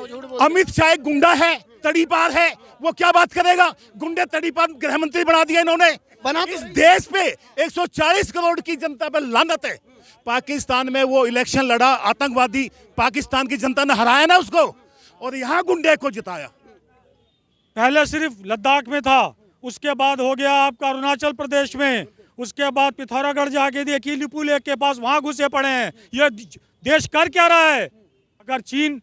अमित शाह एक गुंडा है, तड़ीपार है, वो क्या बात करेगा? गुंडे तड़ीपार गृह मंत्री बना दिया इन्होंने। इस देश पे 140 करोड़ की जनता पे लानत है। पाकिस्तान में वो इलेक्शन लड़ा, आतंकवादी, पाकिस्तान की जनता ने हराया ना उसको, और यहाँ गुंडे को जिताया। पहले सिर्फ लद्दाख में था, उसके बाद हो गया आपका अरुणाचल प्रदेश में, उसके बाद पिथौरागढ़ जाके देखिए लिपू लेक के पास, वहां घुसे पड़े हैं। ये देश कर क्या रहा है? अगर चीन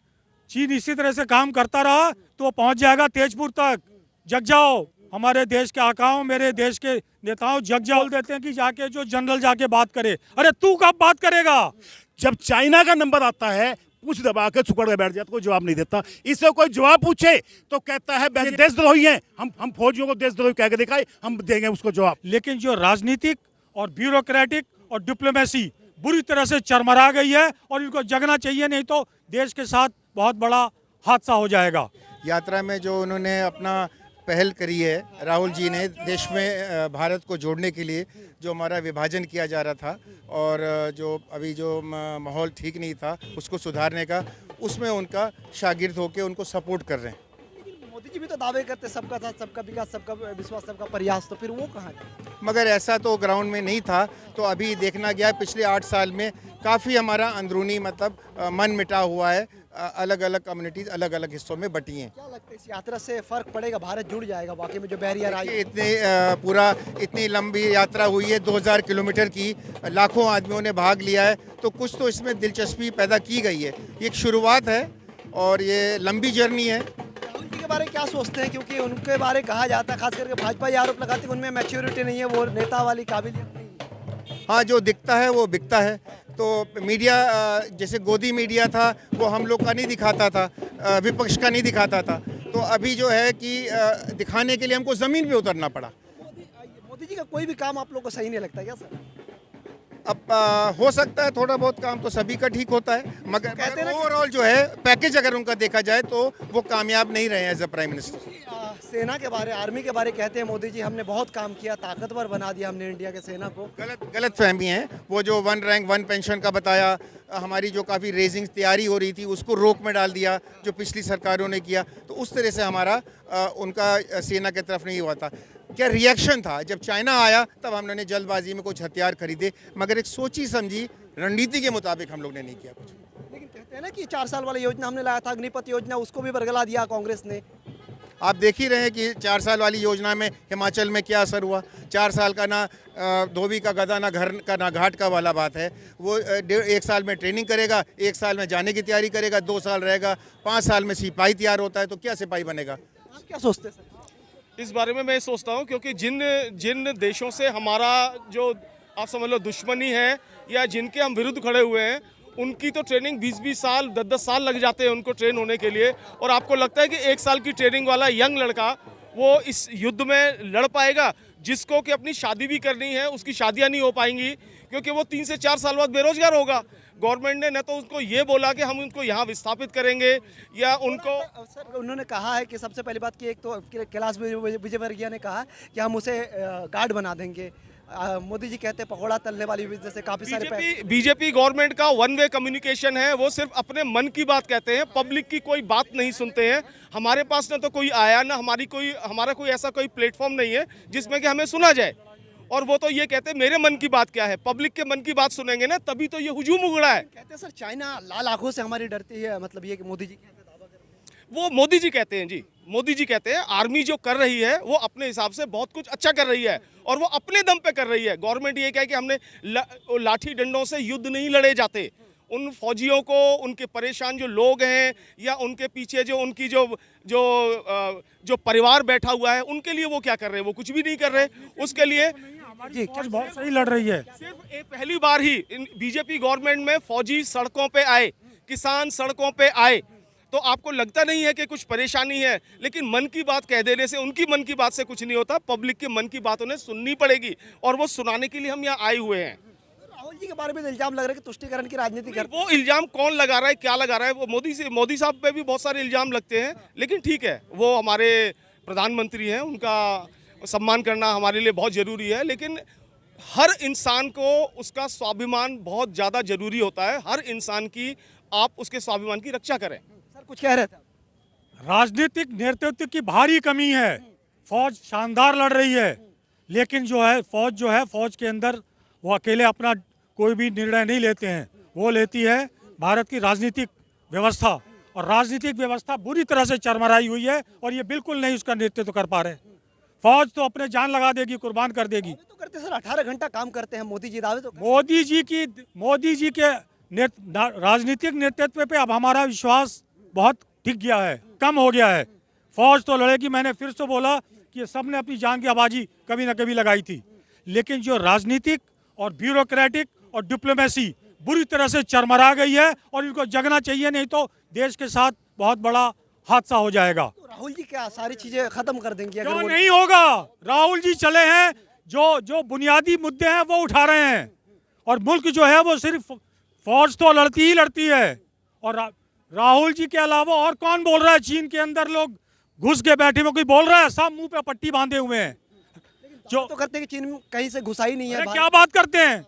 इसी तरह से काम करता रहा तो वो पहुंच जाएगा तेजपुर तक। जग जाओ हमारे देश के आकाओं, मेरे देश के नेताओं, जग जाओ देते हैं कि जाके जो जनरल जाके बात करे। अरे तू कब बात करेगा? जब चाइना का नंबर आता है पूछ दबा के छुपड़ के बैठ जाता, कोई जवाब नहीं देता। इससे कोई जवाब पूछे तो कहता है देशद्रोही हैं, हम फौजियों को देशद्रोही कह के दिखाए, हम देंगे उसको जवाब। लेकिन जो राजनीतिक और ब्यूरोक्रेटिक और डिप्लोमेसी बुरी तरह से चरमरा गई है और इनको जगना चाहिए, नहीं तो देश के साथ बहुत बड़ा हादसा हो जाएगा। यात्रा में जो उन्होंने अपना पहल करी है, राहुल जी ने देश में भारत को जोड़ने के लिए, जो हमारा विभाजन किया जा रहा था और जो अभी जो माहौल ठीक नहीं था उसको सुधारने का, उसमें उनका शागिर्द होकर उनको सपोर्ट कर रहे हैं। मोदी जी भी तो दावे करते सबका साथ, सबका विकास, सबका विश्वास, सबका प्रयास, तो फिर वो कहाँ है? मगर ऐसा तो ग्राउंड में नहीं था। तो अभी देखना गया पिछले 8 साल में काफ़ी हमारा अंदरूनी मतलब मन मिटा हुआ है, अलग अलग कम्युनिटीज़ अलग अलग हिस्सों में बटी हैं। क्या लगता है इस यात्रा से फर्क पड़ेगा? भारत जुड़ जाएगा वाकई में? जो बैरियर आई इतनी लंबी यात्रा हुई है, 2000 किलोमीटर की, लाखों आदमियों ने भाग लिया है, तो कुछ तो इसमें दिलचस्पी पैदा की गई है। ये एक शुरुआत है और ये लंबी जर्नी है। राहुल जी के बारे में क्या सोचते हैं? क्योंकि उनके बारे में कहा जाता है, खास करके भाजपा ये आरोप लगाती है उनमें मैच्योरिटी नहीं है, वो नेता वाली काबिलियत नहीं है। हाँ, जो दिखता है वो बिकता है। तो मीडिया जैसे गोदी मीडिया था वो हम लोग का नहीं दिखाता था, विपक्ष का नहीं दिखाता था, तो अभी जो है कि दिखाने के लिए हमको ज़मीन पे उतरना पड़ा। मोदी जी का कोई भी काम आप लोग को सही नहीं लगता क्या सर? अब हो सकता है थोड़ा बहुत काम तो सभी का ठीक होता है, मगर ओवरऑल जो है पैकेज अगर उनका देखा जाए तो वो कामयाब नहीं रहे एज अ प्राइम मिनिस्टर। सेना के बारे, आर्मी के बारे कहते हैं मोदी जी हमने बहुत काम किया, ताकतवर बना दिया हमने इंडिया के सेना को। गलत फहमी है। वो जो 1 रैंक 1 पेंशन का बताया, हमारी जो काफ़ी रेजिंग तैयारी हो रही थी उसको रोक में डाल दिया जो पिछली सरकारों ने किया, तो उस तरह से हमारा उनका सेना की तरफ नहीं हुआ था। क्या रिएक्शन था जब चाइना आया, तब हमने जल्दबाजी में कुछ हथियार खरीदे, मगर एक सोची समझी रणनीति के मुताबिक हम लोग ने नहीं किया कुछ। लेकिन कहते हैं ना कि 4 साल वाली योजना हमने लाया था, अग्निपथ योजना, उसको भी बरगला दिया कांग्रेस ने। आप देख ही रहे हैं कि 4 साल वाली योजना में हिमाचल में क्या असर हुआ। 4 साल का ना धोबी का गधा, ना घर का ना घाट का वाला बात है। वो 1 साल में ट्रेनिंग करेगा, 1 साल में जाने की तैयारी करेगा, 2 साल रहेगा, 5 साल में सिपाही तैयार होता है, तो क्या सिपाही बनेगा? आप क्या सोचते हैं सर इस बारे में? मैं सोचता हूँ क्योंकि जिन देशों से हमारा जो आप समझ लो दुश्मनी है या जिनके हम विरुद्ध खड़े हुए हैं, उनकी तो ट्रेनिंग 20-20 साल 10-10 साल लग जाते हैं उनको ट्रेन होने के लिए, और आपको लगता है कि 1 साल की ट्रेनिंग वाला यंग लड़का वो इस युद्ध में लड़ पाएगा? जिसको कि अपनी शादी भी करनी है उसकी शादियां नहीं हो पाएंगी क्योंकि वो 3 से 4 साल बाद बेरोजगार होगा। गवर्नमेंट ने न तो उनको ये बोला कि हम उनको यहाँ विस्थापित करेंगे या उनको सर उन्होंने कहा है कि सबसे पहली बात कि एक तो कैलाश विजयवर्गीय ने कहा कि हम उसे गार्ड बना देंगे। मोदी जी कहते हैं पकौड़ा तलने वाली बिजनेस से काफी सारे बीजेपी गवर्नमेंट का 1 वे कम्युनिकेशन है। वो सिर्फ अपने मन की बात कहते हैं, पब्लिक की कोई बात नहीं सुनते हैं। हमारे पास ना तो कोई आया ना हमारा कोई ऐसा कोई प्लेटफॉर्म नहीं है जिसमें कि हमें सुना जाए, और वो तो ये कहते हैं मेरे मन की बात क्या है। पब्लिक के मन की बात सुनेंगे ना तभी तो ये हुजूम उगड़ा है। कहते हैं सर चाइना लाल आंखों से हमारी डरती है, मतलब ये कि मोदी जी कहते हैं, दावा करें वो मोदी जी कहते हैं जी, मोदी जी कहते हैं आर्मी जो कर रही है वो अपने हिसाब से बहुत कुछ अच्छा कर रही है और वो अपने दम पे कर रही है। गवर्नमेंट ये कहे कि हमने लाठी डंडों से युद्ध नहीं लड़े जाते। उन फौजियों को, उनके परेशान जो लोग हैं या उनके पीछे जो उनकी जो परिवार बैठा हुआ है, उनके लिए वो क्या कर रहे हैं? वो कुछ भी नहीं कर रहे। उसके लिए जी बहुत सही लड़ रही है। सिर्फ पहली बार ही बीजेपी गवर्नमेंट में फौजी सड़कों पे आए, किसान सड़कों पे आए, तो आपको लगता नहीं है कि कुछ परेशानी है, लेकिन मन की बात कह देने से, उनकी मन की बात से कुछ नहीं होता। पब्लिक के मन की बात उन्हें सुननी पड़ेगी और वो सुनाने के लिए हम यहाँ आए हुए हैं। राहुल जी के बारे में इल्जाम लग रहा है कि तुष्टीकरण की राजनीति कर। वो इल्जाम कौन लगा रहा है, क्या लगा रहा है? वो मोदी साहब पे भी बहुत सारे इल्जाम लगते हैं, लेकिन ठीक है, वो हमारे प्रधानमंत्री हैं, उनका सम्मान करना हमारे लिए बहुत ज़रूरी है। लेकिन हर इंसान को उसका स्वाभिमान बहुत ज़्यादा ज़रूरी होता है। हर इंसान की आप उसके स्वाभिमान की रक्षा करें। सर कुछ कह रहे थे? राजनीतिक नेतृत्व की भारी कमी है। फौज शानदार लड़ रही है, लेकिन फौज के अंदर वो अकेले अपना कोई भी निर्णय नहीं लेते हैं। वो लेती है भारत की राजनीतिक व्यवस्था, और राजनीतिक व्यवस्था बुरी तरह से चरमराई हुई है और ये बिल्कुल नहीं उसका नेतृत्व कर पा रहे। फौज तो अपने जान लगा देगी, कुर्बान कर देगी। तो करते सर 18 घंटा काम करते हैं मोदी जी, दावे तो मोदी जी के राजनीतिक नेतृत्व पे अब हमारा विश्वास बहुत टिक गया है, कम हो गया है। फौज तो लड़ेगी, मैंने फिर से बोला कि सब ने अपनी जान की आबाजी कभी ना कभी लगाई थी, लेकिन जो राजनीतिक और ब्यूरोक्रेटिक और डिप्लोमेसी बुरी तरह से चरमरा गई है और इनको जगना चाहिए, नहीं तो देश के साथ बहुत बड़ा हादसा हो जाएगा। तो राहुल जी क्या सारी चीजें खत्म कर देंगे? अगर क्यों वो नहीं होगा? राहुल जी चले हैं, जो बुनियादी मुद्दे हैं वो उठा रहे हैं, और मुल्क जो है वो सिर्फ फौज तो लड़ती ही लड़ती है। और राहुल जी के अलावा और कौन बोल रहा है? चीन के अंदर लोग घुस के बैठे हुए, कोई बोल रहा है? सब मुंह पे पट्टी बांधे हुए हैं। जो तो करते हैं कि चीन कहीं से घुसा ही नहीं है। अरे क्या बात करते हैं?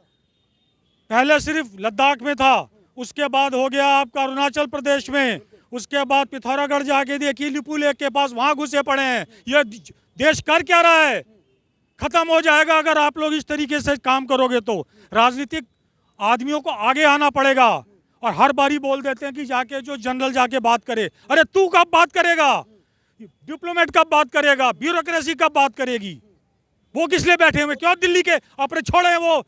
पहले सिर्फ लद्दाख में था, उसके बाद हो गया आपका अरुणाचल प्रदेश में, उसके बाद पिथौरागढ़ जाके देखिए लिपू लेक के पास, वहां घुसे पड़े हैं। ये देश कर क्या रहा है? खत्म हो जाएगा अगर आप लोग इस तरीके से काम करोगे तो। राजनीतिक आदमियों को आगे आना पड़ेगा, और हर बारी बोल देते हैं कि जाके जो जनरल जाके बात करे। अरे तू कब बात करेगा? डिप्लोमेट कब बात करेगा? ब्यूरोक्रेसी कब बात करेगी? वो किस लिए बैठे हुए? क्यों दिल्ली के अपने छोड़े? वो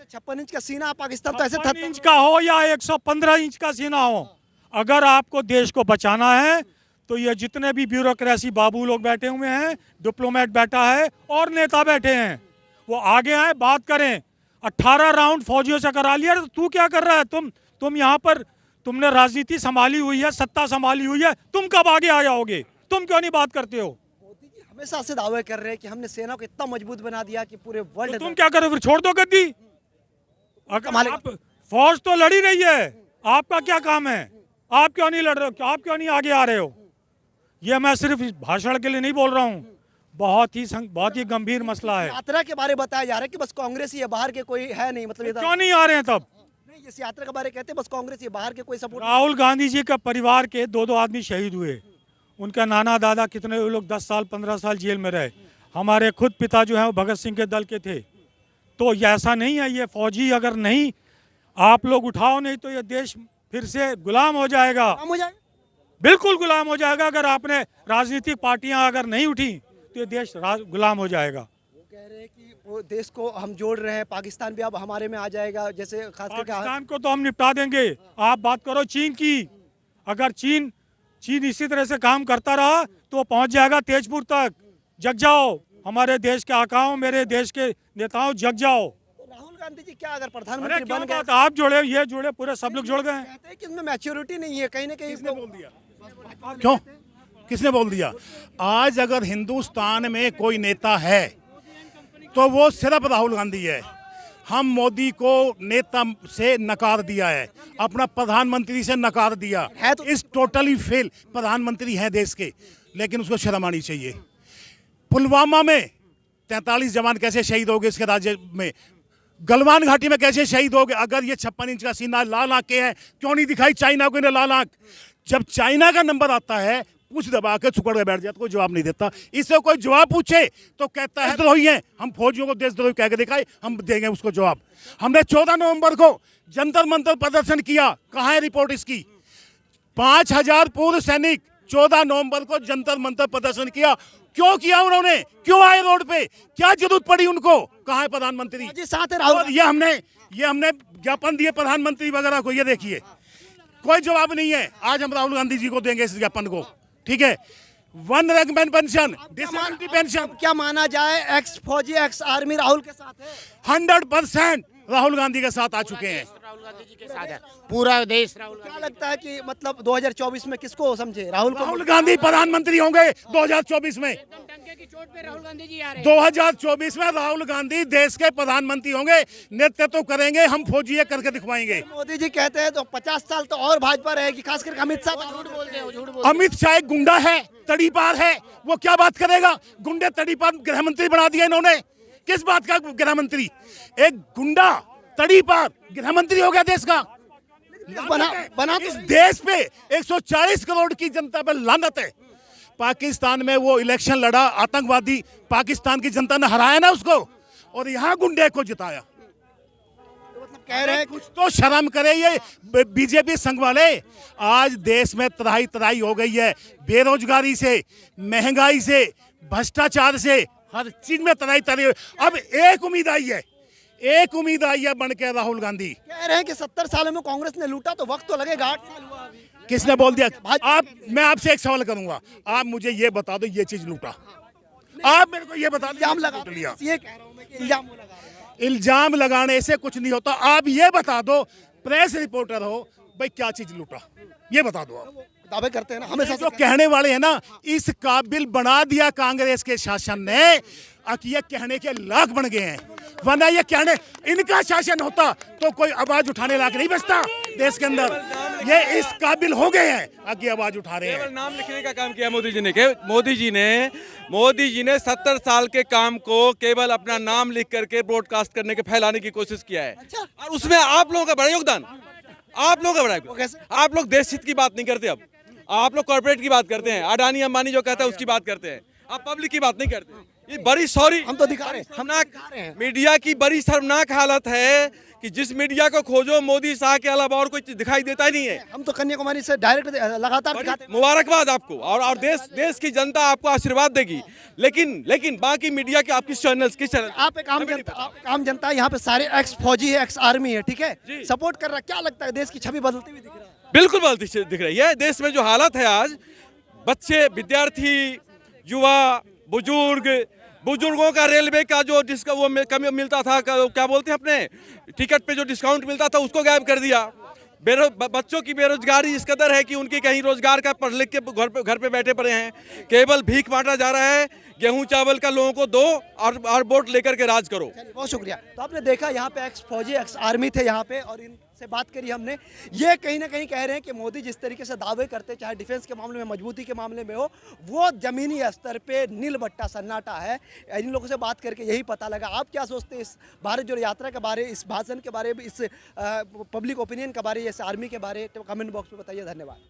56 इंच का सीना पाकिस्तान तो ऐसे 56 इंच का हो या 115 इंच का सीना हो, अगर आपको देश को बचाना है तो ये जितने भी ब्यूरोक्रेसी बाबू लोग बैठे हुए हैं, डिप्लोमेट बैठा है और नेता बैठे हैं, वो आगे आए, बात करें। 18 राउंड फौजियों से करा लिया, तो तू क्या कर रहा है? तुम यहाँ पर तुमने राजनीति संभाली हुई है, सत्ता संभाली हुई है, तुम कब आगे आ जाओगे? तुम क्यों नहीं बात करते हो? मोदी जी हमेशा से दावे कर रहे हैं कि हमने सेना को इतना मजबूत बना दिया कि पूरे वर्ल्ड तो तुम क्या करो फिर? छोड़ दो गद्दी। अगर आप फौज तो लड़ी रही है, आपका क्या काम है? आप क्यों नहीं लड़ रहे हो? आप क्यों नहीं आगे आ रहे हो? ये मैं सिर्फ इस भाषण के लिए नहीं बोल रहा हूँ, बहुत ही गंभीर मसला है। यात्रा के बारे में बताया जा रहा है कि बस कांग्रेस ही है, बाहर के कोई है नहीं। मतलब ये क्यों नहीं आ रहे हैं तब? नहीं, इस यात्रा के बारे में कहते हैं बस कांग्रेस ही है, बाहर के कोई सपोर्ट। राहुल गांधी जी का परिवार के 2 आदमी शहीद हुए, उनका नाना दादा कितने लोग 10 साल 15 साल जेल में रहे। हमारे खुद पिता जो है वो भगत सिंह के दल के थे। तो ये ऐसा नहीं है, ये फौजी अगर नहीं आप लोग उठाओ नहीं तो ये देश फिर से गुलाम हो जाएगा। हो जाए, बिल्कुल गुलाम हो जाएगा। अगर आपने राजनीतिक पार्टियां अगर नहीं उठी तो ये देश गुलाम हो जाएगा। वो कह रहे हैं कि वो देश को हम जोड़ रहे हैं, पाकिस्तान भी अब हमारे में आ जाएगा। जैसे खास करके पाकिस्तान को तो हम निपटा देंगे। आप बात करो चीन की, अगर चीन इसी तरह से काम करता रहा तो वो पहुंच जाएगा तेजपुर तक। जग जाओ हमारे देश के आकाओं, मेरे देश के नेताओं, जग जाओ। राहुल गांधी जी क्या अगर अरे प्रधानमंत्री क्या बन गए? बात, आप जोड़े, ये जोड़े, पूरे सब लोग जुड़ गए हैं। कहते हैं कि इनमें मैच्योरिटी नहीं है, कहीं ना कहीं इसको क्यों? किसने बोल दिया? आज अगर हिंदुस्तान में कोई नेता है तो वो सिर्फ राहुल गांधी है। हम मोदी को नेता से नकार दिया है, अपना प्रधानमंत्री से नकार दिया है तो- इस टोटली फेल प्रधानमंत्री हैं देश के, लेकिन उसको शर्म आनी चाहिए। पुलवामा में 43 जवान कैसे शहीद हो गए, इसके राज्य में गलवान घाटी में कैसे शहीद हो गए? अगर ये 56 इंच का सीना लाल आंख के हैं, क्यों नहीं दिखाई चाइना को इन्हें लाल आंख? जब चाइना का नंबर आता है पूछ दबा के छुकड़ के बैठ जाता, कोई जवाब नहीं देता। इससे कोई जवाब पूछे तो कहता है देशद्रोही हैं, हम फौजियों को देशद्रोही कह के दिखाए, हम देंगे उसको जवाब। हमने 14 नवंबर को जंतर मंतर प्रदर्शन किया, कहाँ है रिपोर्ट इसकी? 5000 पूर्व सैनिक 14 नवंबर को जंतर मंतर प्रदर्शन किया। क्यों किया उन्होंने? क्यों आए रोड पे? क्या जरूरत पड़ी उनको? कहाँ है प्रधानमंत्री जी साथ है राहुल? और ये हमने ज्ञापन दिए प्रधानमंत्री वगैरह को, ये देखिए कोई जवाब नहीं है। आज हम राहुल गांधी जी को देंगे इस ज्ञापन को, ठीक है? 1 rank man pension, disability pension, क्या माना जाए एक्स फौजी एक्स आर्मी राहुल के साथ है? 100% राहुल गांधी के साथ आ चुके हैं। राहुल गांधी जी के साथ है पूरा देश। राहुल क्या लगता है कि मतलब 2024 में किसको समझे? राहुल को? राहुल गांधी प्रधानमंत्री होंगे 2024 में। एकदम टंके की चोट पे राहुल गांधी जी आ रहे हैं। 2024 में राहुल गांधी देश के प्रधानमंत्री होंगे, नेतृत्व करेंगे, हम फौजी करके दिखवाएंगे। मोदी जी कहते हैं तो 50 साल तो और भाजपा रहेगी, खास करके अमित शाह तो झूठ बोलते हो, झूठ बोलते अमित शाह एक गुंडा है, तड़ीपार है, वो क्या बात करेगा? गुंडे तड़ीपार गृह मंत्री बना दिया इन्होंने। किस बात का गृह मंत्री? एक गुंडा तड़ीपार गृह मंत्री हो गया देश का। बना इस देश पे 140 करोड़ की जनता पे लानत है। पाकिस्तान में वो इलेक्शन लड़ा, आतंकवादी, पाकिस्तान की जनता ने हराया ना उसको, और यहाँ गुंडे को जिताया। कह रहे हैं कुछ तो शर्म करे ये बीजेपी संघ वाले। आज देश में तराई तराई हो गई है, बेरोजगारी से, महंगाई से, भ्रष्टाचार से, हर चीज में तराई तराई। अब एक उम्मीद आई है, एक उम्मीद आई है बन के राहुल गांधी। कह रहे हैं कि 70 सालों में कांग्रेस ने लूटा तो वक्त तो लगेगा, 8 साल हुआ अभी। किसने बोल दिया? आप, मैं आपसे एक सवाल करूंगा, आप मुझे ये बता दो ये चीज लूटा, आप मेरे को ये बता दो इल्जाम लगा लिया। ये कह रहा हूं मैं कि इल्जाम वो लगा रहे हैं। इल्जाम लगाने से कुछ नहीं होता। आप ये बता दो, प्रेस रिपोर्टर हो भाई, क्या चीज लूटा, ये बता दो आप। दावे करते हैं ना हमेशा जो कहने वाले हैं ना, इस काबिल बना दिया कांग्रेस के शासन ने, ये कहने के लायक बन गए हैं। वरना ये कहने, इनका शासन होता तो कोई आवाज उठाने लायक नहीं बचता देश के अंदर। ये इस काबिल हो गए हैं, आगे आवाज उठा रहे हैं। केवल नाम लिखने का काम किया मोदी जी ने। मोदी जी ने 70 साल के काम को केवल अपना नाम लिख करके ब्रॉडकास्ट करने के, फैलाने की कोशिश किया है। और उसमें आप लोगों का बड़ा योगदान, आप लोगों का बड़ा योगदान। आप लोग देश हित की बात नहीं करते, अब आप लोग कॉर्पोरेट की बात करते हैं, अडानी अंबानी जो कहता है उसकी बात करते हैं, आप पब्लिक की बात नहीं करते। ये बड़ी सॉरी, हम तो दिखा रहे हैं, शर्मनाक मीडिया की बड़ी शर्मनाक हालत है कि जिस मीडिया को खोजो मोदी शाह के अलावा और कोई चीज दिखाई देता ही नहीं है। हम तो कन्याकुमारी से डायरेक्ट लगातार दिखाते हैं। मुबारकबाद आपको, और देश की जनता आपको आशीर्वाद देगी। लेकिन बाकी मीडिया के आपकी चैनल्स की चैनल, आप एक आम जनता है, यहाँ पे सारे एक्स फौजी है, एक्स आर्मी है, ठीक है, सपोर्ट कर रहा है। क्या लगता है देश की छवि बदलती हुई दिख रहा है? बिल्कुल बदलती दिख रही है। देश में जो हालत है आज, बच्चे, विद्यार्थी, युवा, बुजुर्गों का रेलवे का जो वो कमी मिलता था, क्या बोलते हैं, अपने टिकट पे जो डिस्काउंट मिलता था उसको गायब कर दिया। बच्चों की बेरोजगारी इस कदर है कि उनकी कहीं रोजगार का पढ़ लिख के घर पे बैठे पड़े हैं। केवल भीख बांटा जा रहा है। गेहूं चावल का लोगों को दो और वोट लेकर के राज करो। बहुत शुक्रिया। तो आपने देखा यहाँ पे एक्स फौजी, एक्स आर्मी थे यहाँ पे, और इनसे बात करी हमने। ये कहीं ना कहीं कह रहे हैं कि मोदी जिस तरीके से दावे करते, चाहे डिफेंस के मामले में, मजबूती के मामले में हो, वो जमीनी स्तर पे नील बट्टा सन्नाटा है। इन लोगों से बात करके यही पता लगा। आप क्या सोचते हैं इस भारत जोड़ो यात्रा के बारे, इस भाषण के बारे में, इस पब्लिक ओपिनियन के बारे, इस आर्मी के बारे? तो कमेंट बॉक्स में बताइए। धन्यवाद।